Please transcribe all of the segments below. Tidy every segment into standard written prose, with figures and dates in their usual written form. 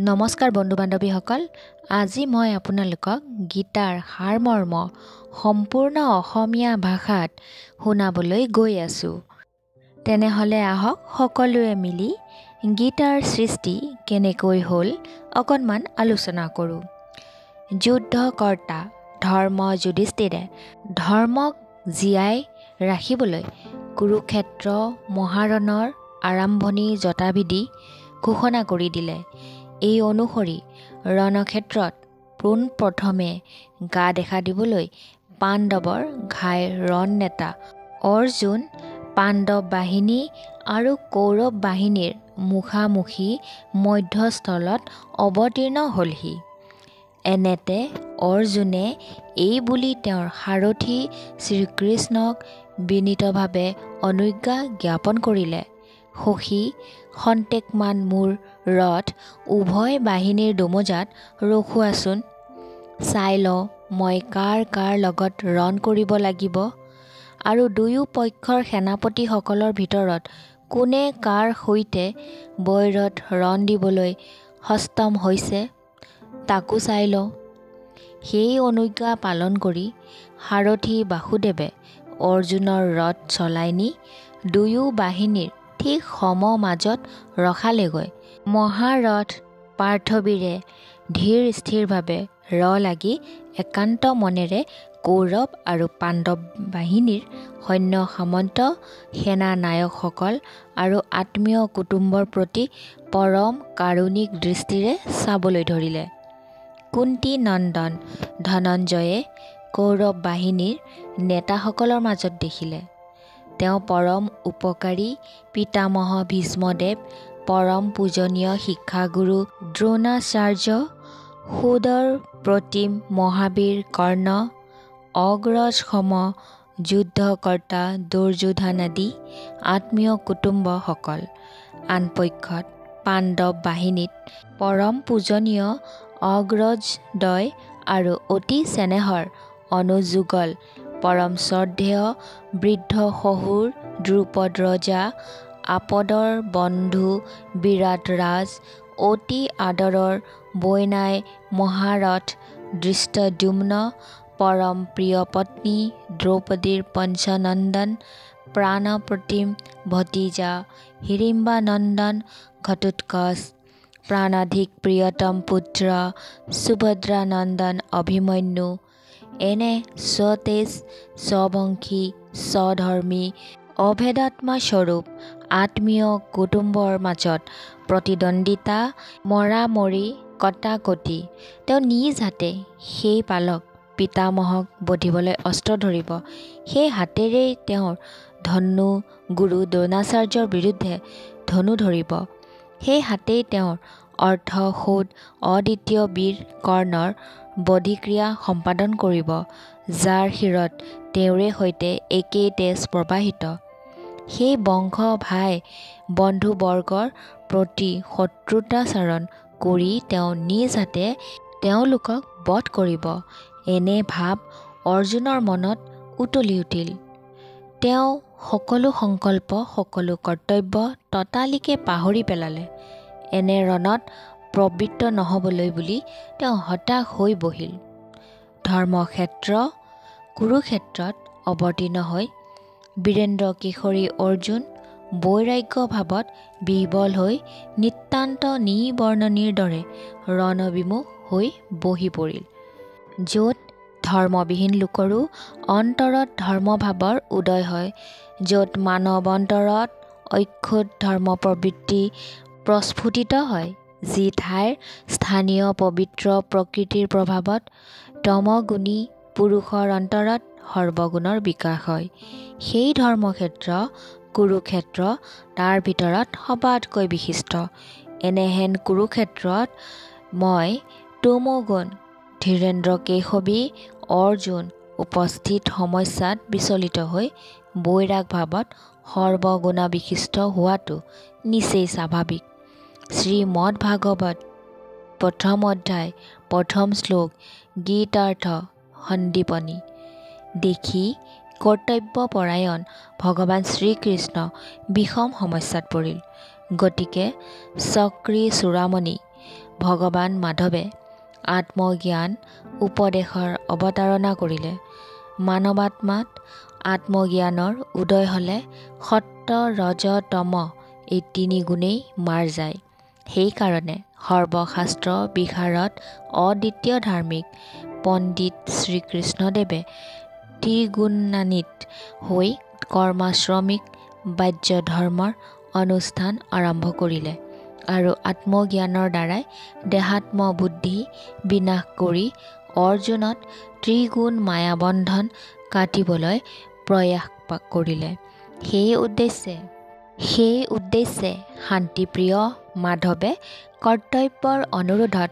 নমস্কাৰ বন্ধু বান্ধৱীসকল, আজি মই আপোনালোকক গীতাৰ সাৰমৰ্ম সম্পূৰ্ণ অসমীয়া ভাষাত শুনাবলৈ গৈ আছোঁ। তেনেহ'লে আহক সকলোৱে মিলি গীতাৰ সৃষ্টি কেনেকৈ হ'ল অকণমান আলোচনা কৰোঁ। যুদ্ধকৰ্তা ধৰ্ম যুধিষ্ঠিৰে ধৰ্মক জীয়াই ৰাখিবলৈ কুৰুক্ষেত্ৰ মহাৰণৰ আৰম্ভণি যথাবিধি ঘোষণা কৰি দিলে। এই অনুসৰি ৰণক্ষেত্ৰত পোনপ্ৰথমে গা দেখা দিবলৈ পাণ্ডৱৰ ঘাই ৰণনেতা অৰ্জুন পাণ্ডৱ বাহিনী আৰু কৌৰৱ বাহিনীৰ মুখামুখি মধ্যস্থলত অৱতীৰ্ণ হ'লহি। এনেতে অৰ্জুনে এই বুলি তেওঁৰ সাৰথি শ্ৰীকৃষ্ণক বিনীতভাৱে অনুজ্ঞা জ্ঞাপন কৰিলে, সখি খন্তেকমান মোৰ ৰথ উভয় বাহিনীৰ দোমোজাত ৰখোৱাচোন, চাই লওঁ মই কাৰ কাৰ লগত ৰণ কৰিব লাগিব আৰু দুয়ো পক্ষৰ সেনাপতিসকলৰ ভিতৰত কোনে কাৰ সৈতে বৈৰত ৰণ দিবলৈ সষ্টম হৈছে তাকো চাই লওঁ। সেই অনুজ্ঞা পালন কৰি সাৰথি বাসুদেৱে অৰ্জুনৰ ৰথ চলাই নি দুয়ো বাহিনীৰ ঠিক মাজত ৰখালেগৈ। মহাৰথ পাৰ্থবীৰে ধীৰ স্থিৰভাৱে লাগি একান্ত মনেৰে কৌৰৱ আৰু পাণ্ডৱ বাহিনীৰ সৈন্য সামন্ত সেনা নায়কসকল আৰু আত্মীয় কুটুম্বৰ প্ৰতি পৰম কাৰুণিক দৃষ্টিৰে চাবলৈ ধৰিলে। কুন্তী নন্দন ধনঞ্জয়ে কৌৰৱ বাহিনীৰ নেতাসকলৰ মাজত দেখিলে। তেওঁ পৰম উপকাৰী পিতামহ ভীষ্মদেৱ, পৰম পূজনীয় শিক্ষাগুৰু দ্ৰোণাচাৰ্য, সুদৰ প্ৰতিম মহাবীৰ কৰ্ণ, অগ্ৰজসম যুদ্ধকৰ্তা দুৰ্যোধন আদি আত্মীয় কুটুম্বসকল। আন পক্ষত পাণ্ডৱ বাহিনীত পৰম পূজনীয় অগ্ৰজদ্বয় আৰু অতি চেনেহৰ অনুযুগল পৰম শ্ৰদ্ধেয় বৃদ্ধ শহুৰ দ্ৰুপদ ৰজা, আপদৰ বন্ধু বিৰাট ৰাজ, অতি আদৰৰ বৈনাই মহাৰথ ধৃষ্টদ্যুম্ন, পৰম প্ৰিয় পত্নী দ্ৰৌপদীৰ পঞ্চনন্দন, প্ৰাণপ্ৰতিম ভতিজা হিড়িম্বানন্দন ঘটোৎকচ, প্ৰাণাধিক প্ৰিয়তম পুত্ৰ সুভদ্ৰানন্দন অভিমন্যু, এনে স্বতেজ স্ববংশী স্বধৰ্মী অভেদাত্মা স্বৰূপ আত্মীয় কুটুম্বৰ মাজত প্ৰতিদ্বন্দ্বিতা মৰামৰি কটাকটি তেওঁ নিজ হাতে সেই পালক পিতামহক বধিবলৈ অস্ত্ৰ ধৰিব। সেই হাতেৰেই তেওঁৰ ধনু গুৰু দ্ৰোণাচাৰ্যৰ বিৰুদ্ধে ধনু ধৰিব। সেই হাতেই তেওঁৰ অৰ্ধসোধ অদ্বিতীয় বীৰ কৰ্ণৰ বধিক্ৰিয়া সম্পাদন কৰিব, যাৰ শিৰত তেওঁৰে সৈতে একেই তেজ প্ৰবাহিত। সেই বংশ ভাই বন্ধুবৰ্গৰ প্ৰতি শত্ৰুতাচৰণ কৰি তেওঁ নিজ হাতে তেওঁলোকক বধ কৰিব। এনে ভাৱ অৰ্জুনৰ মনত উতলি উঠিল। তেওঁ সকলো সংকল্প সকলো কৰ্তব্য ততালিকে পাহৰি পেলালে। এনে ৰণত প্ৰবৃত্ত নহ'বলৈ বুলি তেওঁ হতাশ হৈ বহিল। ধৰ্মক্ষেত্ৰ কুৰুক্ষেত্ৰত অৱতীৰ্ণ হৈ বীৰেন্দ্ৰ কিশোৰী অৰ্জুন বৈৰাগ্য ভাৱত বিহ্বল হৈ নিতান্ত নিবৰ্ণনিৰ দৰে ৰণবিমুখ হৈ বহি পৰিল। য'ত ধৰ্মবিহীন লোকৰো অন্তৰত ধৰ্মভাৱৰ উদয় হয়, য'ত মানৱ অন্তৰত অক্ষুৎ ধৰ্ম প্ৰবৃত্তি প্ৰস্ফুটিত হয়, যি ঠাইৰ স্থানীয় পবিত্ৰ প্ৰকৃতিৰ প্ৰভাৱত তমগুণী পুৰুষৰ অন্তৰত সৰ্বগুণৰ বিকাশ হয়, সেই ধৰ্মক্ষেত্ৰ কুৰুক্ষেত্ৰ তাৰ ভিতৰত সবাতকৈ বিশিষ্ট। এনেহেন কুৰুক্ষেত্ৰত মই তমোগুণ ধীৰেন্দ্ৰ কেশৱী অৰ্জুন উপস্থিত সমস্যাত বিচলিত হৈ বৈৰাগ ভাৱত সৰ্বগুণবিশিষ্ট হোৱাটো নিচেই স্বাভাৱিক। শ্ৰীমদ্ভাগৱত প্ৰথম অধ্যায় প্ৰথম শ্লোক গীতাৰ্থ সন্দীপনী দেখি কৰ্তব্যপৰায়ণ ভগৱান শ্ৰীকৃষ্ণ বিষম সমস্যাত পৰিল। গতিকে চক্ৰী চূড়ামণি ভগৱান মাধৱে আত্মজ্ঞান উপদেশৰ অৱতাৰণা কৰিলে। মানৱাত্মাত আত্মজ্ঞানৰ উদয় হ'লে সত্য ৰজ তম এই 3 গুণেই মাৰ যায়। সেইকাৰণে সৰ্বশাস্ত্ৰ বিশাৰদ অদ্বিতীয় ধাৰ্মিক পণ্ডিত শ্ৰীকৃষ্ণদেৱে ত্ৰিগুণান্বিত হৈ কৰ্মাশ্ৰমিক বাহ্য ধৰ্মৰ অনুষ্ঠান আৰম্ভ কৰিলে আৰু আত্মজ্ঞানৰ দ্বাৰাই দেহাত্ম বুদ্ধি বিনাশ কৰি অৰ্জুনত ত্ৰিগুণ মায়াবন্ধন কাটিবলৈ প্ৰয়াস কৰিলে। সেই উদ্দেশ্যে শান্তিপ্ৰিয় মাধৱে কৰ্তব্যৰ অনুৰোধত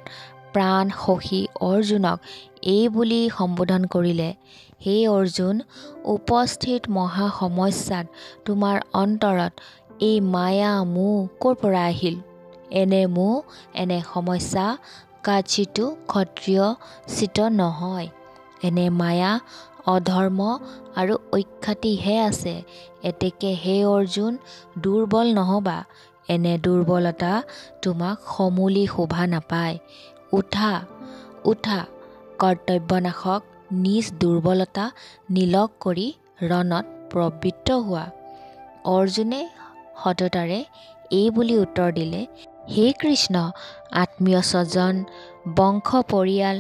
প্ৰাণ সখী অৰ্জুনক এই বুলি সম্বোধন কৰিলে, হে অৰ্জুন, উপস্থিত মহা সমস্যাত তোমাৰ অন্তৰত এই মায়া মোহ ক'ৰ পৰা আহিল? এনে মোহ এনে সমস্যা কাচিতো ক্ষত্ৰিয় চিত নহয়। এনে মায়া অধৰ্ম আৰু অখ্যাতিহে আছে। এতেকে হে অৰ্জুন, দুৰ্বল নহবা। এনে দুৰ্বলতা তোমাক সমূলি শোভা নাপায়। উঠা কৰ্তব্যনাশক নিজ দুৰ্বলতা নিলগ কৰি ৰণত প্ৰবৃত্ত হোৱা। অৰ্জুনে সততাৰে এই বুলি উত্তৰ দিলে, হে কৃষ্ণ, আত্মীয় স্বজন বংশ পৰিয়াল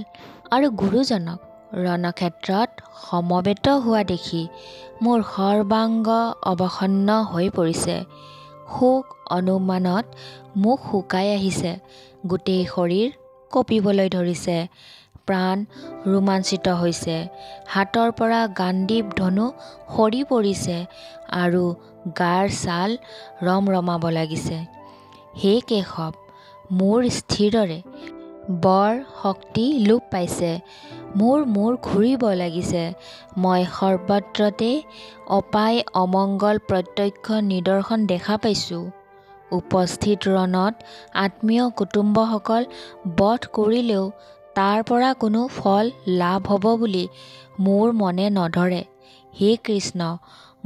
আৰু গুৰুজনক ৰণক্ষেত্ৰত সমবেত হোৱা দেখি মোৰ সৰ্বাংগ অৱসন্ন হৈ পৰিছে। শোক অনুমানত মুখ শুকাই আহিছে। গোটেই শৰীৰ কঁপিবলৈ ধৰিছে। প্ৰাণ ৰোমাঞ্চিত হৈছে। হাতৰ পৰা গাণ্ডীৱ ধনু সৰি পৰিছে আৰু গাৰ ছাল ৰমৰমাব লাগিছে। হে কেশৱ, মোৰ স্থিৰৰে বৰ শক্তি লোপ পাইছে। মোৰ মূৰ ঘূৰিব লাগিছে। মই সৰ্বত্ৰতে অপায় অমংগল প্ৰত্যক্ষ নিদৰ্শন দেখা পাইছোঁ। উপস্থিত ৰণত আত্মীয় কুটুম্বসকল বধ কৰিলেও তাৰ পৰা কোনো ফল লাভ হ'ব বুলি মোৰ মনে নধৰে। হে কৃষ্ণ,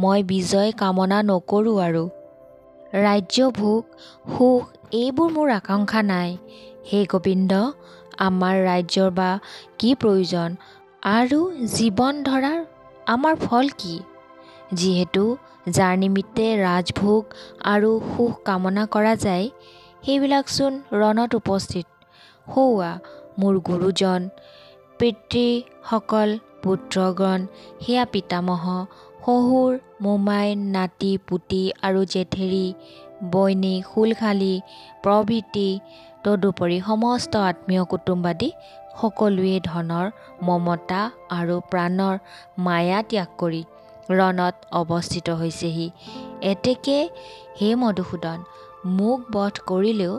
মই বিজয় কামনা নকৰোঁ আৰু ৰাজ্য ভোগ সুখ এইবোৰ মোৰ আকাংক্ষা নাই। হে গোবিন্দ, আমাৰ ৰাজ্যৰ বা কি প্ৰয়োজন আৰু জীৱন ধৰাৰ আমাৰ ফল কি? যিহেতু যাৰ নিমিত্তে ৰাজভোগ আৰু সুখ কামনা কৰা যায়, সেইবিলাকচোন ৰণত উপস্থিত হওৱা মোৰ গুৰুজন পিতৃসকল, পুত্ৰগণ, সেয়া পিতামহ, শহুৰ, মোমাই, নাতি পুতি আৰু জেঠেৰী, বৈনী, খুলখালী প্ৰভৃতি, তদুপৰি সমস্ত আত্মীয় কুটুম্বাদি সকলোৱে ধনৰ মমতা আৰু প্ৰাণৰ মায়া ত্যাগ কৰি ৰণত অৱস্থিত হৈছেহি। এতেকে হে মধুসূদন, মোক বধ কৰিলেও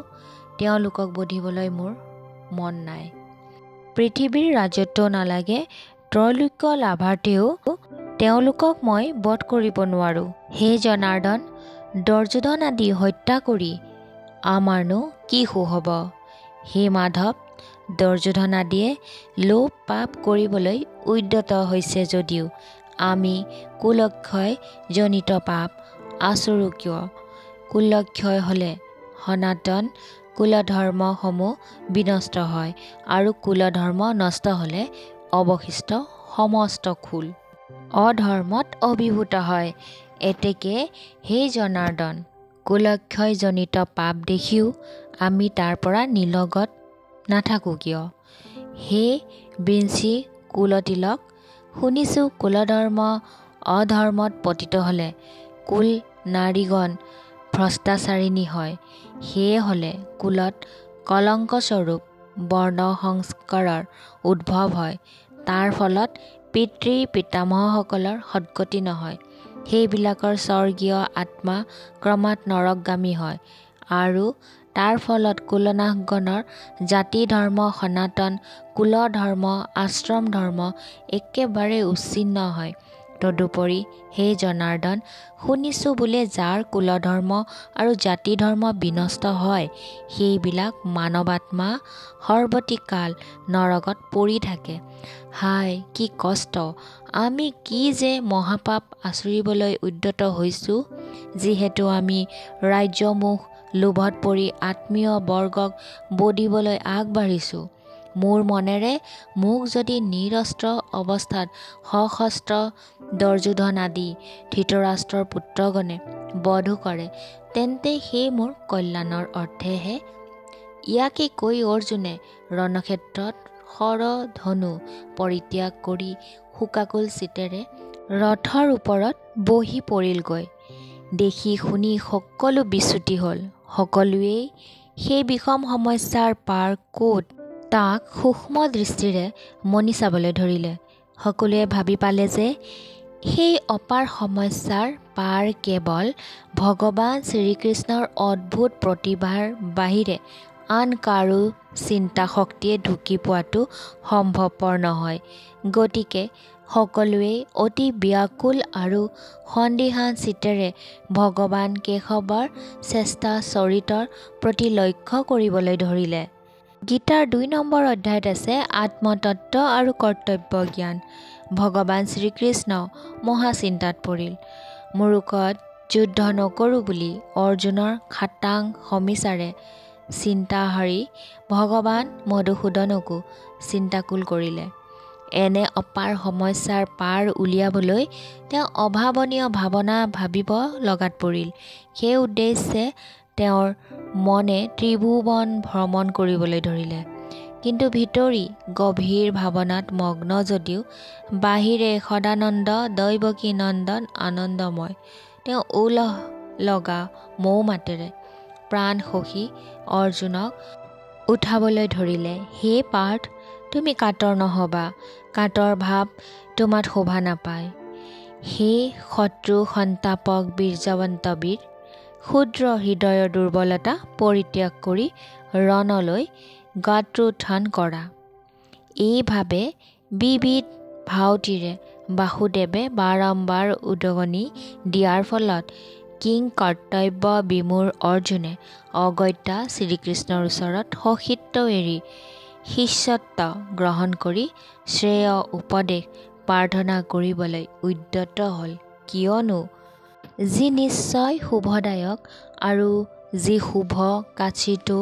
তেওঁলোকক বধিবলৈ মোৰ মন নাই। পৃথিৱীৰ ৰাজত্ব নালাগে, ত্ৰৈলোক্য লাভাৰ্থেও তেওঁলোকক মই বধ কৰিব নোৱাৰোঁ। হে জনাৰ্দন, দুৰ্যোধন আদি হত্যা কৰি আমাৰনো কি সুখ হ'ব? হে মাধৱ, দুৰ্যোধন আদিয়ে লোভ পাপ কৰিবলৈ উদ্যত হৈছে যদিও আমি কুলক্ষয় জনিত পাপ আচৰো কিয়? কুলক্ষয় হ'লে সনাতন কুলধৰ্মসমূহ বিনষ্ট হয় আৰু কুলধৰ্ম নষ্ট হ'লে অৱশিষ্ট সমস্ত কুল অধৰ্মত অভিভূত হয়। এতেকে হে জনাৰ্দন, কুলক্ষয়জনিত পাপ দেখিও আমি তাৰ পৰা নিলগত নাথাকোঁ কিয়? হে বিঞ্চি কুলতিলক, শুনিছোঁ কুলধৰ্ম অধৰ্মত পতিত হ'লে কুল নাৰীগণ ভ্ৰষ্টাচাৰিণী হয়। সেয়ে হ'লে কুলত কলংকস্বৰূপ বৰ্ণ সংস্কাৰৰ উদ্ভৱ হয়। তাৰ ফলত পিতৃ পিতামহসকলৰ সদ্গতি নহয়। সেইবিলাকৰ স্বৰ্গীয় আত্মা ক্ৰমাৎ নৰকগামী হয় আৰু তাৰ ফলত কুলনাশগণৰ জাতি ধৰ্ম সনাতন কুলধৰ্ম আশ্ৰম ধৰ্ম একেবাৰে উচ্ছিন্ন হয়। তদুপৰি হে জনাৰ্দন, শুনিছোঁ বোলে যাৰ কুলধৰ্ম আৰু জাতি ধৰ্ম বিনষ্ট হয়, সেইবিলাক মানৱাত্মা সৰ্বতিকাল নৰকত পৰি থাকে। হায় কি কষ্ট! আমি কি যে মহাপাপ আচৰিবলৈ উদ্যত হৈছোঁ! যিহেতু আমি ৰাজ্যমোহ লোভত পৰি আত্মীয় বৰ্গক বদিবলৈ আগবাঢ়িছোঁ। মোৰ মনেৰে মোক যদি নিৰস্ত্ৰ অৱস্থাত সশস্ত্ৰ দৰ্যোধন আদি ধৃতৰাষ্ট্ৰৰ পুত্ৰগণে বধো কৰে, তেন্তে সেই মোৰ কল্যাণৰ অৰ্থেহে। ইয়াকে কৈ অৰ্জুনে ৰণক্ষেত্ৰত শৰ ধনু পৰিত্যাগ কৰি শোকাকুল চিতেৰে ৰথৰ ওপৰত বহি পৰিলগৈ। দেখি শুনি সকলো বিচ্যুতি হ'ল। সকলোৱেই সেই বিষম সমস্যাৰ পাৰ ক'ত তাক সূক্ষ্ম দৃষ্টিৰে মনি চাবলৈ ধৰিলে। সকলোৱে ভাবি পালে যে সেই অপাৰ সমস্যাৰ পাৰ কেৱল ভগৱান শ্ৰীকৃষ্ণৰ অদ্ভুত প্ৰতিভাৰ বাহিৰে আন কাৰো চিন্তা শক্তিয়ে ঢুকি পোৱাটো সম্ভৱপৰ নহয়। গতিকে সকলোৱে অতি ব্যাকুল আৰু সন্দিহান চিত্তেৰে ভগৱান কেশৱৰ চেষ্টা চৰিতৰ প্ৰতি লক্ষ্য কৰিবলৈ ধৰিলে। গীতাৰ ২ নম্বৰ অধ্যায়ত আছে আত্মতত্ত্ব আৰু কৰ্তব্য জ্ঞান। ভগৱান শ্ৰীকৃষ্ণ মহাচিন্তাত পৰিল। মুৰুকত যুদ্ধ নকৰোঁ বুলি অৰ্জুনৰ খাটাং সমিচাৰে চিন্তা হাৰি ভগৱান মধুসূদনকো চিন্তাকুল কৰিলে। এনে অপাৰ সমস্যাৰ পাৰ উলিয়াবলৈ তেওঁ অভাৱনীয় ভাৱনা ভাবিব লগাত পৰিল। সেই উদ্দেশ্যে তেওঁৰ মনে ত্ৰিভুৱন ভ্ৰমণ কৰিবলৈ ধৰিলে। কিন্তু ভিতৰি গভীৰ ভাৱনাত মগ্ন যদিও বাহিৰে সদানন্দ দৈৱকী নন্দন আনন্দময়। তেওঁ উলহ লগা মৌ মাতেৰে প্ৰাণ সখী অৰ্জুনক উঠাবলৈ ধৰিলে। হে পাৰ্থ, তুমি কাতৰ নহবা, কাতৰ ভাৱ তোমাত শোভা নাপায়। হে শত্ৰু সন্তাপক বীৰ্যৱন্ত বীৰ, ক্ষুদ্ৰ হৃদয়ৰ দুৰ্বলতা পৰিত্যাগ কৰি ৰণলৈ গাত্ৰোত্থান কৰা। এইভাৱে বিবিধ ভাওতিৰে বাসুদেৱে বাৰম্বাৰ উদগনি দিয়াৰ ফলত কিং কৰ্তব্য বিমূঢ় অৰ্জুনে অগত্যা শ্ৰীকৃষ্ণৰ ওচৰত সখিত্ব এৰি শিষ্যত্ব গ্ৰহণ কৰি শ্ৰেয় উপদেশ প্ৰাৰ্থনা কৰিবলৈ উদ্যত হ'ল। কিয়নো যি নিশ্চয় শুভদায়ক আৰু যি শুভ কাচিতো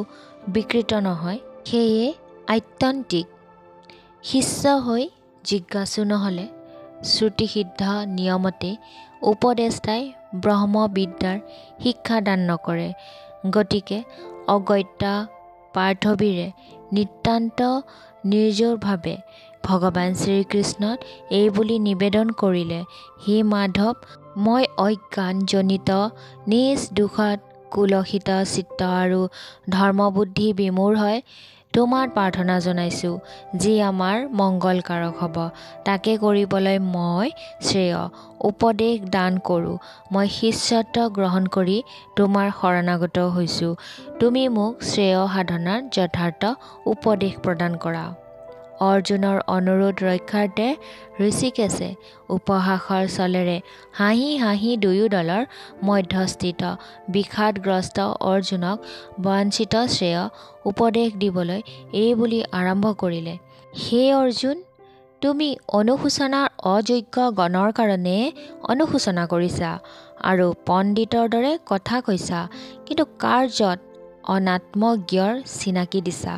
বিকৃত নহয়, সেয়ে আত্যন্তিক শিষ্য হৈ জিজ্ঞাসু নহ'লে শ্ৰুতিসিদ্ধ নিয়মতে উপদেষ্টাই ব্ৰহ্মবিদ্যাৰ শিক্ষাদান নকৰে। গতিকে অগত্যা পাৰ্থবীৰে নিতান্ত নিৰ্জৰভাৱে ভগৱান শ্ৰীকৃষ্ণত এইবুলি নিবেদন কৰিলে, হে মাধৱ, মই অজ্ঞানজনিত নিজ দোষত কুলসিত চিত্ত আৰু ধৰ্মবুদ্ধি বিমূঢ় হৈ তোমাৰ প্ৰাৰ্থনা জনাইছোঁ। যি আমাৰ মংগলকাৰক হ'ব তাকে কৰিবলৈ মই শ্ৰেয় উপদেশ দান কৰোঁ। মই শিষ্যত্ব গ্ৰহণ কৰি তোমাৰ শৰণাগত হৈছোঁ। তুমি মোক শ্ৰেয় সাধনাৰ যথাৰ্থ উপদেশ প্ৰদান কৰা। অৰ্জুনৰ অনুৰোধ ৰক্ষাৰ্থে ঋষিকেশে উপহাসৰ চলেৰে হাঁহি হাঁহি দুয়ো দলৰ মধ্যস্থিত বিষাদগ্ৰস্ত অৰ্জুনক বাঞ্ছিত শ্ৰেয় উপদেশ দিবলৈ এইবুলি আৰম্ভ কৰিলে। হে অৰ্জুন, তুমি অনুশোচনাৰ অযোগ্য গণৰ কাৰণে অনুশোচনা কৰিছা আৰু পণ্ডিতৰ দৰে কথা কৈছা, কিন্তু কাৰ্যত অনাত্মজ্ঞৰ চিনাকি দিছা।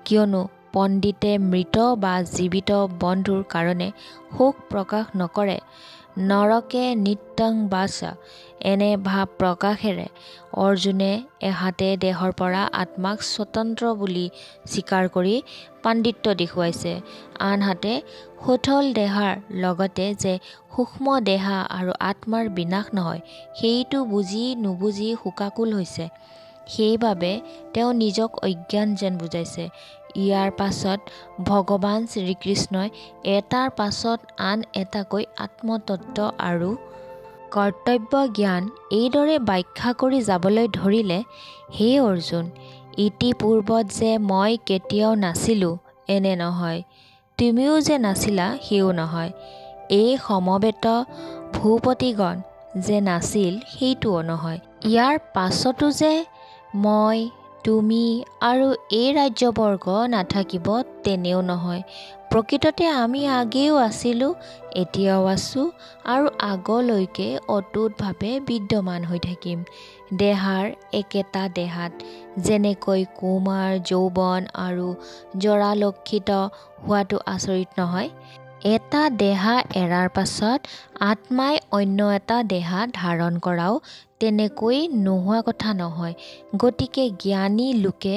কিয়নো পণ্ডিতে মৃত বা জীৱিত বন্ধুৰ কাৰণে শোক প্ৰকাশ নকৰে। নৰকে নিত্যং বাচ এনে ভাৱ প্ৰকাশেৰে অৰ্জুনে এহাতে দেহৰ পৰা আত্মাক স্বতন্ত্ৰ বুলি স্বীকাৰ কৰি পাণ্ডিত্য দেখুৱাইছে, আনহাতে সুঠল দেহাৰ লগতে যে সূক্ষ্ম দেহা আৰু আত্মাৰ বিনাশ নহয় সেইটো বুজি নুবুজি শোকাকুল হৈছে। সেইবাবে তেওঁ নিজক অজ্ঞান যেন বুজাইছে। ইয়াৰ পাছত ভগৱান শ্ৰীকৃষ্ণই এটাৰ পাছত আন এটাকৈ আত্মতত্ত্ব আৰু কৰ্তব্য জ্ঞান এইদৰে ব্যাখ্যা কৰি যাবলৈ ধৰিলে। হে অৰ্জুন, ইতিপূৰ্বত যে মই কেতিয়াও নাছিলোঁ এনে নহয়, তুমিও যে নাছিলা সেও নহয়, এই সমবেত ভূপতিগণ যে নাছিল সেইটোও নহয়, ইয়াৰ পাছতো যে মই তুমি আৰু এই ৰাজ্যবৰ্গ নাথাকিব তেনেও নহয়। প্ৰকৃততে আমি আগেও আছিলোঁ, এতিয়াও আছোঁ আৰু আগলৈকে অটুটভাৱে বিদ্যমান হৈ থাকিম। দেহাৰ একেটা দেহাত যেনেকৈ কুমাৰ, যৌৱন আৰু জৰালক্ষিত হোৱাটো আচৰিত নহয়। এটা দেহা এৰাৰ পাছত আত্মাই অন্য এটা দেহা ধাৰণ কৰাও তেনেকৈ নোহোৱা কথা নহয়। গতিকে জ্ঞানী লোকে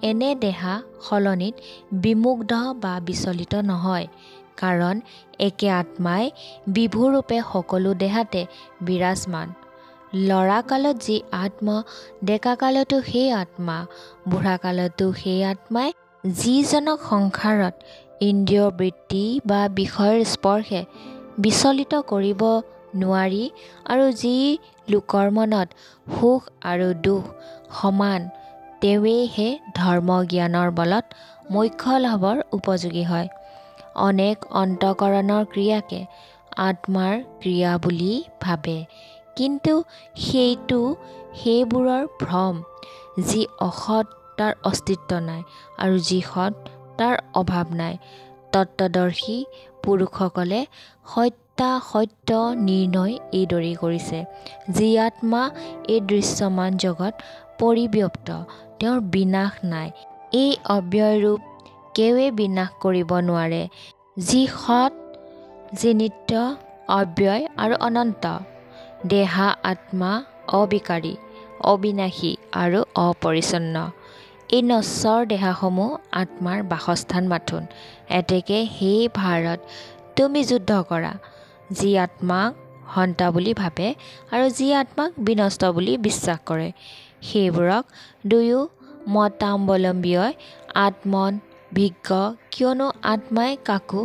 এনে দেহা সলনিত বিমুগ্ধ বা বিচলিত নহয়, কাৰণ একে আত্মাই বিভুৰূপে সকলো দেহাতে বিৰাজমান। ল'ৰাকালত যি আত্মা, ডেকাকালতো সেই আত্মা, বুঢ়াকালতো সেই আত্মাই যিজনক সংসাৰত ইন্দ্ৰিয় বৃত্তি বা বিষয়ৰ স্পৰ্শে বিচলিত কৰিব নোৱাৰি আৰু যি লোকৰ মনত সুখ আৰু দুখ সমান, তেৱেঁইহে ধৰ্ম জ্ঞানৰ বলত মোক্ষ লাভৰ উপযোগী হয়। অনেক অন্তঃকৰণৰ ক্ৰিয়াকে আত্মাৰ ক্ৰিয়া বুলি ভাবে, কিন্তু সেইটো সেইবোৰৰ ভ্ৰম। যি অসৎ তাৰ অস্তিত্ব নাই আৰু যি সৎ তাৰ অভাৱ নাই। তত্ত্বদৰ্শী পুৰুষসকলে সত্যাসত্য নিৰ্ণয় এইদৰেই কৰিছে। যি আত্মা এই দৃশ্যমান জগত পৰিব্যপ্ত, তেওঁৰ বিনাশ নাই। এই অব্যয়ৰূপ কেৱে বিনাশ কৰিব নোৱাৰে। যি সৎ, যি নিত্য, অব্যয় আৰু অনন্ত। দেহা আত্মা অবিকাৰী, অবিনাশী আৰু অপৰিচ্ছন্ন। এই নশ্বৰ দেহাসমূহ আত্মাৰ বাসস্থান মাথোন। এতেকে হে ভাৰত, তুমি যুদ্ধ কৰা। যি আত্মাক হন্তা বুলি ভাবে আৰু যি আত্মাক বিনষ্ট বুলি বিশ্বাস কৰে, সেইবোৰক দুয়ো মতাৱলম্বীয়ে আত্মন ভিজ্ঞ, কিয়নো আত্মাই কাকো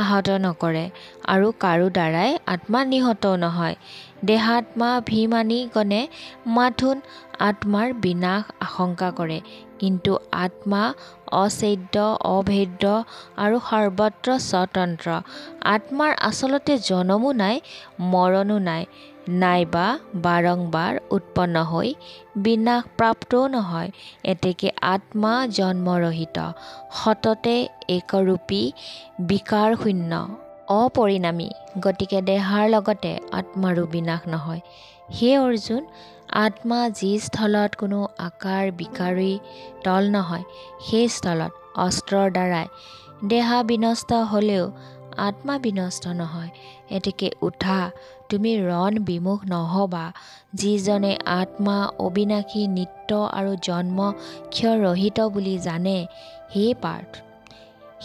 আহত নকৰে আৰু কাৰো দ্বাৰাই আত্মা নিহতও নহয়। দেহাত্মাভিমানীগণে মাথোন আত্মাৰ বিনাশ আশংকা কৰে, কিন্তু আত্মা অছেদ্য, অভেদ্য আৰু সৰ্বত্ৰ স্বতন্ত্ৰ। আত্মাৰ আচলতে জনমো নাই, মৰণো নাই, নাইবা বাৰংবাৰ উৎপন্ন হৈ বিনাশপ্ৰাপ্তও নহয়। এতেকে আত্মা জন্মৰহিত, সততে একৰূপী, বিকাৰশূন্য, অপৰিণামী। গতিকে দেহাৰ লগতে আত্মাৰো বিনাশ নহয়। হে অৰ্জুন, আত্মা যি স্থলত কোনো আকাৰ বিকাৰী তল নহয়, সেই স্থলত অস্ত্ৰৰ দ্বাৰাই দেহা বিনষ্ট হ'লেও আত্মা বিনষ্ট নহয়। এতেকে উঠা, তুমি ৰণ বিমুখ নহবা। যিজনে আত্মা অবিনাশী, নিত্য আৰু জন্ম ক্ষয়ৰহিত বুলি জানে, হে পাৰ্থ,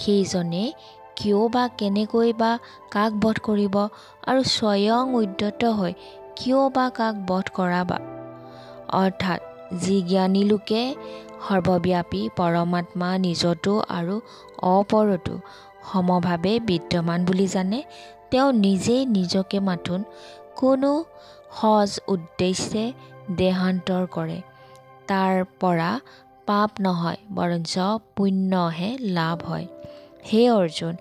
সেইজনে কিয় বা কেনেকৈ বা কাক বধ কৰিব আৰু স্বয়ং উদ্যত হৈ কিয় বা কাক বধ কৰাবা। অৰ্থাৎ যি জ্ঞানী লোকে সৰ্বব্যাপী পৰমাত্মা নিজতো আৰু অপৰতো সমভাৱে বিদ্যমান বুলি জানে, তেওঁ নিজেই নিজকে মাথোন কোনো সজ উদ্দেশ্যে দেহান্তৰ কৰে। তাৰ পৰা পাপ নহয়, বৰঞ্চ পুণ্যহে লাভ হয়। হে অৰ্জুন,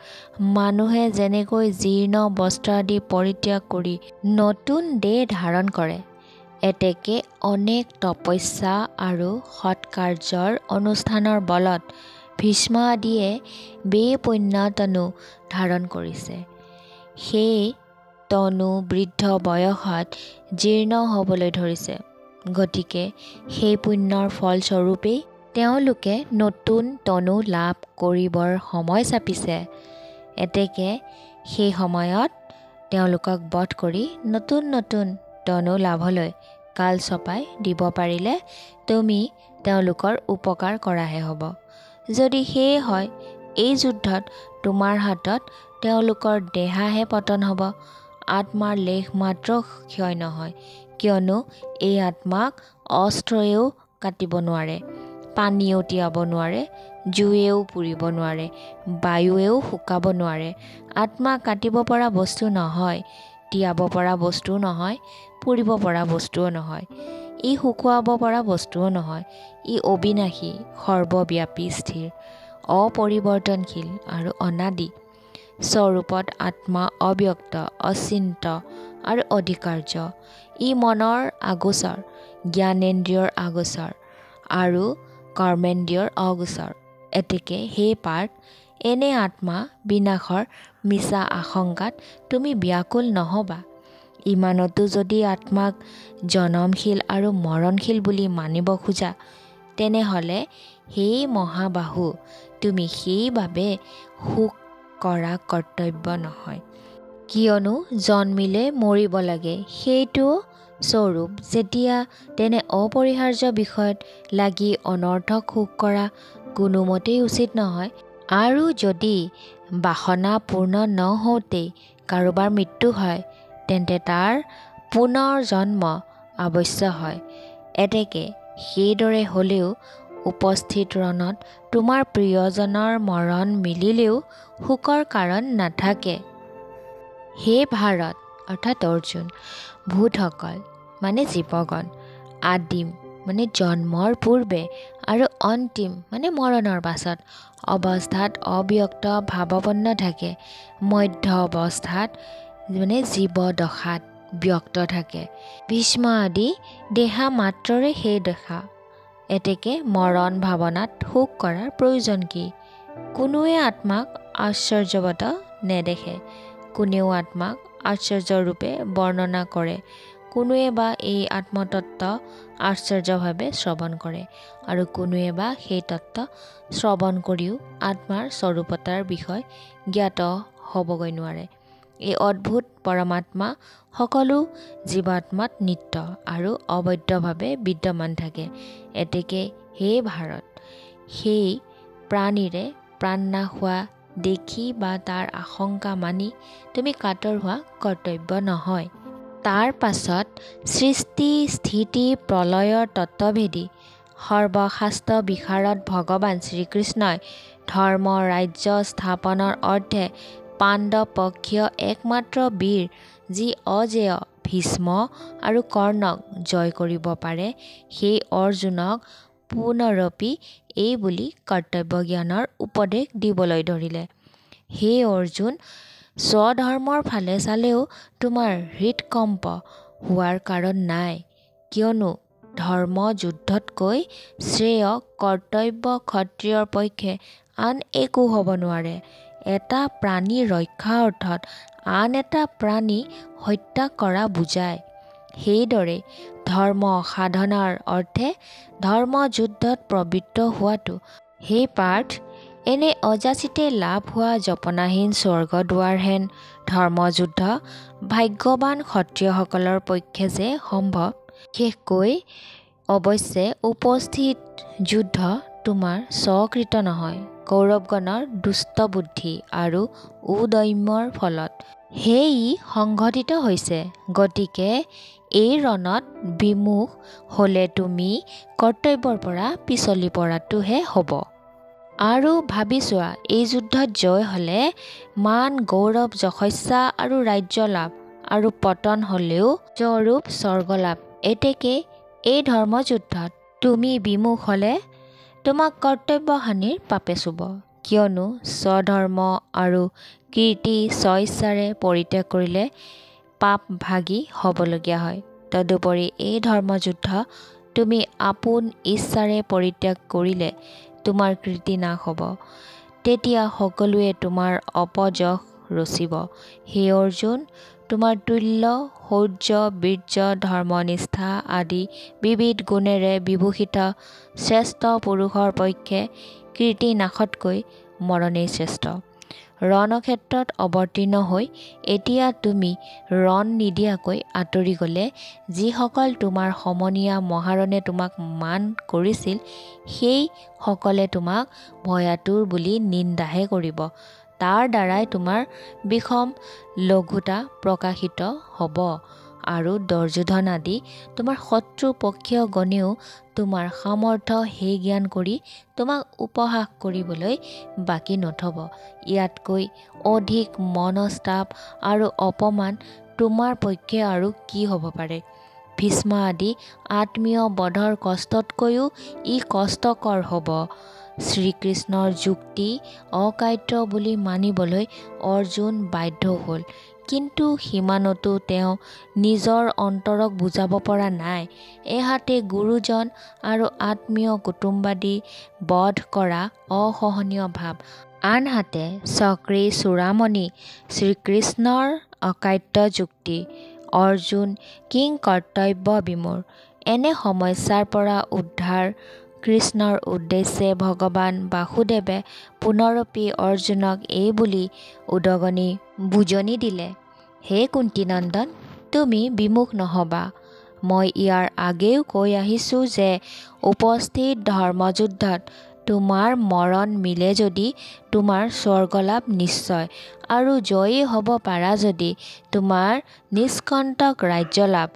মানুহে যেনেকৈ জীৰ্ণ বস্ত্ৰাদি পৰিত্যাগ কৰি নতুন দেহ ধাৰণ কৰে, এতেকে অনেক তপস্যা আৰু সৎকাৰ্যৰ অনুষ্ঠানৰ বলত ভীষ্ম আদিয়ে বেপন্য তনু ধাৰণ কৰিছে। সেই তনু বৃদ্ধ বয়সত জীৰ্ণ হ'বলৈ ধৰিছে। গতিকে সেই পুণ্যৰ ফলস্বৰূপেই তেওঁলোকে নতুন তনু লাভ কৰিবৰ সময় চাপিছে। এতেকে সেই সময়ত তেওঁলোকক বধ কৰি নতুন নতুন তনু লাভলৈ কাল চপাই দিব পাৰিলে তুমি তেওঁলোকৰ উপকাৰ কৰাহে হ'ব। যদি সেয়ে হয়, এই যুদ্ধত তোমাৰ হাতত তেওঁলোকৰ দেহাহে পতন হ'ব, আত্মাৰ লেশ মাত্ৰ ক্ষয় নহয়। কিয়নো এই আত্মাক অস্ত্ৰয়েও কাটিব নোৱাৰে, পানীয়েও তিয়াব নোৱাৰে, জুইয়েও পুৰিব নোৱাৰে, বায়ুৱেও শুকাব নোৱাৰে। আত্মা কাটিব পৰা বস্তু নহয়, তিয়াব পৰা বস্তুও নহয়, পুৰিব পৰা বস্তুও নহয়, ই শুকুৱাব পৰা বস্তুও নহয়। ই অবিনাশী, সৰ্বব্যাপী, স্থিৰ, অপৰিৱৰ্তনশীল আৰু অনাদি। স্বৰূপত আত্মা অব্যক্ত, অচিন্ত আৰু অধিকাৰ্য। ই মনৰ আগোচৰ, জ্ঞানেন্দ্ৰিয়ৰ আগোচৰ আৰু কৰ্মেন্দ্ৰিয়ৰ অগোচৰ। এতেকে হে পাৰ্থ, এনে আত্মা বিনাশৰ মিছা আশংকাত তুমি ব্যাকুল নহবা। ইমানতো যদি আত্মাক জনমশীল আৰু মৰণশীল বুলি মানিব খোজা, তেনেহ'লে সেই মহাবাহু তুমি সেইবাবে শোক কৰা কৰ্তব্য নহয়। কিয়নো জন্মিলে মৰিব লাগে, সেইটো স্বৰূপ যেতিয়া তেনে অপৰিহাৰ্য বিষয়ত লাগি অনৰ্থক শোক কৰা কোনোমতেই উচিত নহয়। আৰু যদি বাসনা পূৰ্ণ নহওঁতেই কাৰোবাৰ মৃত্যু হয়, তেন্তে তাৰ পুনৰ জন্ম আৱশ্যক হয়। এতেকে সেইদৰে হ'লেও উপস্থিত ৰণত তোমাৰ প্ৰিয়জনৰ মৰণ মিলিলেও শোকৰ কাৰণ নাথাকে। হে ভাৰত অৰ্থাৎ অৰ্জুন, ভূতসকল মানে জীৱগণ, আদিম মানে জন্মৰ পূৰ্বে আৰু অন্তিম মানে মৰণৰ পাছত অৱস্থাত অব্যক্ত ভাৱাপন্ন থাকে। মধ্য অৱস্থাত মানে জীৱদশাত ব্যক্ত থাকে। ভীষ্ম আদি দেহা মাত্ৰৰে সেই দশা। এতেকে মৰণ ভাৱনাত শোক কৰাৰ প্ৰয়োজন কি? কোনোৱে আত্মাক আশ্চৰ্যৱত নেদেখে, কোনেও আত্মাক আশ্চৰ্যৰূপে বৰ্ণনা কৰে, কোনোৱে বা এই আত্মতত্ত্ব আশ্চৰ্যভাৱে শ্ৰৱণ কৰে, আৰু কোনোৱে বা সেই তত্ত্ব শ্ৰৱণ কৰিও আত্মাৰ স্বৰূপতাৰ বিষয় জ্ঞাত হ'বগৈ নোৱাৰে। এই অদ্ভুত পৰমাত্মা সকলো জীৱাত্মাত নিত্য আৰু অবৈধভাৱে বিদ্যমান থাকে। এতেকে হে ভাৰত, সেই প্ৰাণীৰে প্ৰাণনাশ হোৱা দেখি বা তাৰ আশংকা মানি তুমি কাতৰ হোৱা কৰ্তব্য নহয়। তাৰ পাছত সৃষ্টি স্থিতি প্ৰলয়ৰ তত্ত্বভেদী সৰ্বশাস্ত্ৰ বিশাৰদ ভগৱান শ্ৰীকৃষ্ণই ধৰ্ম ৰাজ্য স্থাপনৰ অৰ্থে পাণ্ডৱ পক্ষীয় একমাত্ৰ বীৰ, যি অজেয় ভীষ্ম আৰু কৰ্ণক জয় কৰিব পাৰে, সেই অৰ্জুনক পুনৰপি এই বুলি কৰ্তব্যজ্ঞানৰ উপদেশ দিবলৈ ধৰিলে। হে অৰ্জুন, স্বধৰ্মৰ ফালে চালেও তোমাৰ হৃদকম্প হোৱাৰ কাৰণ নাই। কিয়নো ধৰ্ম যুদ্ধতকৈ শ্ৰেয় কৰ্তব্য ক্ষত্ৰিয়ৰ পক্ষে আন একো হ'ব নোৱাৰে। এটা প্ৰাণী ৰক্ষা অৰ্থত আন এটা প্ৰাণী হত্যা কৰা বুজায়। সেইদৰে ধৰ্ম সাধনাৰ অৰ্থে ধৰ্ম যুদ্ধত প্ৰবৃত্ত হোৱাটো। হে পাৰ্থ, এনে অযাচিতে লাভ হোৱা জপনাহীন স্বৰ্গদুৱাৰহেন ধৰ্মযুদ্ধ ভাগ্যৱান ক্ষত্ৰিয়সকলৰ পক্ষে যে সম্ভৱ, বিশেষকৈ অৱশ্যে উপস্থিত যুদ্ধ তোমাৰ স্বকৃত নহয়, কৌৰৱগণৰ দুষ্টবুদ্ধি আৰু ঔদম্যৰ ফলত হে ই সংঘটিত হৈছে। গতিকে এই ৰণত বিমুখ হ'লে তুমি কৰ্তব্যৰ পৰা পিছলি পৰাটোহে হ'ব। আৰু ভাবি চোৱা, এই যুদ্ধত জয় হ'লে মান গৌৰৱ যশস্যা আৰু ৰাজ্য লাভ, আৰু পতন হ'লেও স্বৰূপ স্বৰ্গলাভ। এতেকে এই ধৰ্মযুদ্ধত তুমি বিমুখ হ'লে তোমাক কৰ্তব্যহানিৰ পাপে চুব। কিয়নো স্বধৰ্ম আৰু কীৰ্তি স্বইচ্ছাৰে পৰিত্যাগ কৰিলে পাপভাগী হ'বলগীয়া হয়। তদুপৰি এই ধৰ্মযুদ্ধ তুমি আপোন ইচ্ছাৰে পৰিত্যাগ কৰিলে তোমাৰ কীৰ্তি নাশ হ'ব। তেতিয়া সকলোৱে তোমাৰ অপযশ ৰচিব। হে অৰ্জুন, তোমাৰ তুল্য শৌৰ্য বীৰ্য ধৰ্মনিষ্ঠা আদি বিবিধ গুণেৰে বিভূষিত শ্ৰেষ্ঠ পুৰুষৰ পক্ষে কীৰ্তি নাশতকৈ মৰণেই শ্ৰেষ্ঠ। ৰণক্ষেত্ৰত অৱতীৰ্ণ হৈ এতিয়া তুমি ৰণ নিদিয়াকৈ আঁতৰি গ'লে যিসকল তোমাৰ সমনীয়া মহাৰণে তোমাক মান কৰিছিল, সেই সকলে তোমাক ভয়াতুৰ বুলি নিন্দাহে কৰিব। তাৰ দ্বাৰাই তোমাৰ বিষম লঘুতা প্ৰকাশিত হ'ব, আৰু দুৰ্যোধন আদি তোমাৰ শত্ৰুপক্ষীয় গণেও তোমাৰ সামৰ্থ্য হে জ্ঞান কৰি তোমাক উপহাস কৰিবলৈ বাকী নথব। ইয়াতকৈ অধিক মনস্তাপ আৰু অপমান তোমাৰ পক্ষে আৰু কি হ'ব পাৰে? ভীষ্ম আদি আত্মীয় বধৰ কষ্টতকৈও ই কষ্টকৰ হ'ব। শ্ৰীকৃষ্ণৰ যুক্তি অকাৰ্য বুলি মানিবলৈ অৰ্জুন বাধ্য হ'ল। কিন্তু সিমানতো তেওঁ নিজৰ অন্তৰক বুজাব পৰা নাই। এহাতে গুৰুজন আৰু আত্মীয় কুটুম্বাদী বধ কৰা অসহনীয় ভাৱ, আনহাতে চক্ৰী চূড়ামণি শ্ৰীকৃষ্ণৰ অকাট্য যুক্তি, অৰ্জুন কিং কৰ্তব্য বিমূঢ়। এনে সমস্যাৰ পৰা উদ্ধাৰ কৃষ্ণৰ উদ্দেশ্যে ভগৱান বাসুদেৱে পুনৰপি অৰ্জুনক এই বুলি উদগনি বুজনি দিলে, হে কুন্তীনন্দন, তুমি বিমুখ নহবা। মই ইয়াৰ আগেও কৈ আহিছোঁ যে উপস্থিত ধৰ্মযুদ্ধত তোমাৰ মৰণ মিলে যদি তোমাৰ স্বৰ্গলাভ নিশ্চয়, আৰু জয়ী হ'ব পাৰা যদি তোমাৰ নিষ্কণ্টক ৰাজ্যলাভ,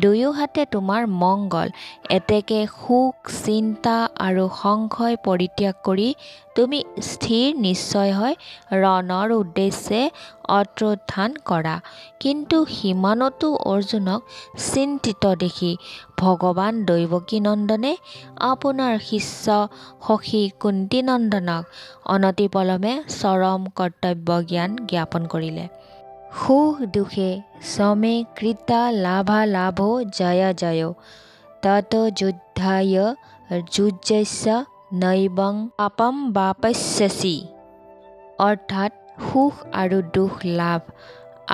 দুয়োহাতে তোমাৰ মংগল। এতেকে শোক চিন্তা আৰু সংশয় পৰিত্যাগ কৰি তুমি স্থিৰ নিশ্চয় হৈ ৰণৰ উদ্দেশ্যে অত্ৰোত্থান কৰা। কিন্তু সিমানতো অৰ্জুনক চিন্তিত দেখি ভগৱান দৈৱকীনন্দনে আপোনাৰ শিষ্য সখী কুন্তীনন্দনক অনতিপলমে চৰম কৰ্তব্য জ্ঞান জ্ঞাপন কৰিলে। সুখ দুখে সমে কৃতা লাভালাভো জয় জয়, তত যুদ্ধায় যুজ্যস্য নৈবং পাপম বাপস্যসি। অৰ্থাৎ সুখ আৰু দুখ, লাভ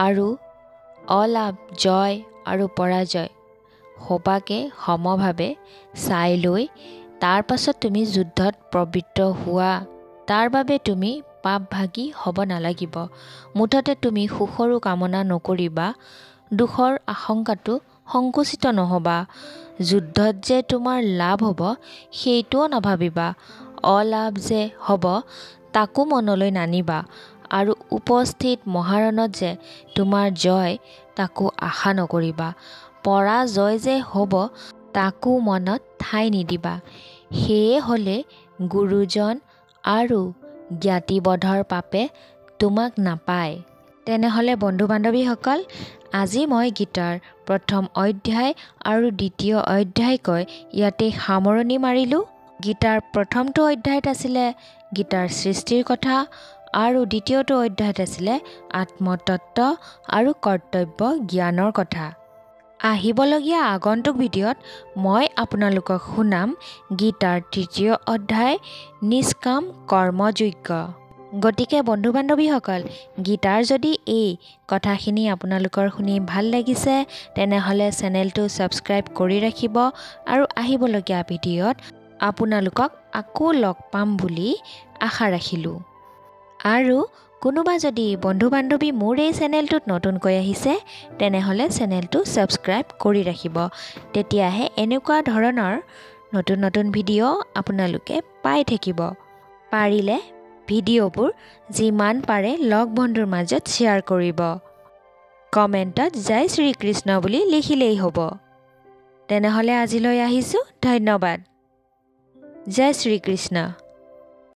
আৰু অলাভ, জয় আৰু পৰাজয় সবাকে সমভাৱে চাই লৈ তাৰ পাছত তুমি যুদ্ধত প্ৰবৃত্ত হোৱা। তাৰ বাবে তুমি পাপভাগী হ'ব নালাগিব। মুঠতে তুমি সুখৰো কামনা নকৰিবা, দুখৰ আশংকাতো সংকুচিত নহবা। যুদ্ধত যে তোমাৰ লাভ হ'ব সেইটোও নাভাবিবা, অলাভ যে হ'ব তাকো মনলৈ নানিবা, আৰু উপস্থিত মহাৰণত যে তোমাৰ জয় তাকো আশা নকৰিবা। পৰাজয় যে হ'ব তাকো মনত ঠাই নিদিবা। সেয়ে হ'লে গুৰুজন আৰু জ্ঞাতিবধৰ পাপে তোমাক নাপায়। তেনেহ'লে বন্ধু বান্ধৱীসকল, আজি মই গীতাৰ প্ৰথম অধ্যায় আৰু দ্বিতীয় অধ্যায়কৈ ইয়াতে সামৰণি মাৰিলোঁ। গীতাৰ প্ৰথমটো অধ্যায়ত আছিলে গীতাৰ সৃষ্টিৰ কথা, আৰু দ্বিতীয়টো অধ্যায়ত আছিলে আত্মতত্ত্ব আৰু কৰ্তব্য জ্ঞানৰ কথা। আহিবলগীয়া আগন্তুক ভিডিঅ'ত মই আপোনালোকক শুনাম গীতাৰ তৃতীয় অধ্যায় নিষ্কাম কৰ্মযোগ্য। গতিকে বন্ধু বান্ধৱীসকল, গীতাৰ যদি এই কথাখিনি আপোনালোকৰ শুনি ভাল লাগিছে তেনেহ'লে চেনেলটো ছাবস্ক্ৰাইব কৰি ৰাখিব, আৰু আহিবলগীয়া ভিডিঅ'ত আপোনালোকক আকৌ লগ পাম বুলি আশা ৰাখিলোঁ। আৰু কোনোবা যদি বন্ধু বান্ধৱী মোৰ এই চেনেলটোত নতুনকৈ আহিছে তেনেহ'লে চেনেলটো ছাবস্ক্ৰাইব কৰি ৰাখিব। তেতিয়াহে এনেকুৱা ধৰণৰ নতুন নতুন ভিডিঅ' আপোনালোকে পাই থাকিব। পাৰিলে ভিডিঅ'বোৰ যিমান পাৰে লগ বন্ধুৰ মাজত শ্বেয়াৰ কৰিব। কমেণ্টত জয় শ্ৰীকৃষ্ণ বুলি লিখিলেই হ'ব। তেনেহ'লে আজিলৈ আহিছোঁ, ধন্যবাদ। জয় শ্ৰীকৃষ্ণ।